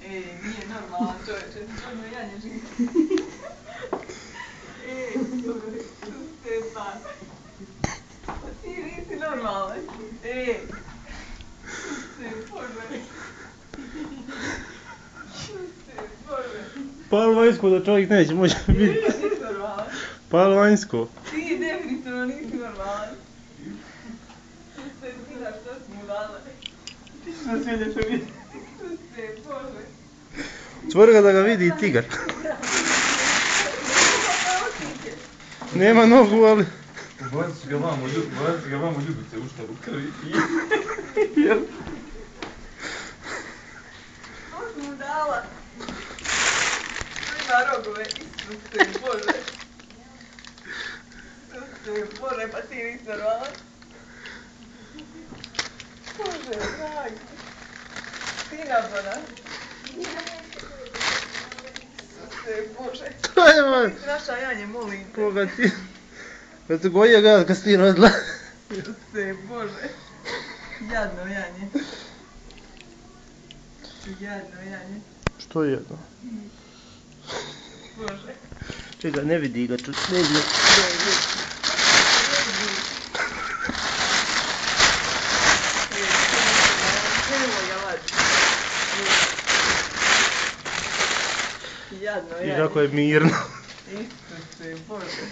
Nije normalan čovječe, ono janje živi. Stepan. Ti nisi normalan. Bože. Bože. Pali vanjsko da čovjek neće moći vidjeti. Ti nisi normalan. Pali vanjsko. Ti definitivno nisi normalan. Ti na što si mu dala? Ti što sve ljepše vidjeti. Bože. Otvori ga da ga vidi i tigar. Nema nogu, ali... Ubacit ga vamo ljubice u šta u krvi. Jel? Što si mu dala? Ima rogove, Isuse, Bože. Isuse, Bože, pa ti nisi normalan. Bože, dragi. Ti nabana. Isuse, Bože. Ajde, Ti naša janje, molim te. koga ti... Kad te gojio ga kad si ti rodila. Isuse, Bože. Jadno janje. Jadno janje. Što je jedno? Bože. Čekaj, ne vidi ga, ne vidi. Jadno I janje. kako je mirno. Isuse, Bože.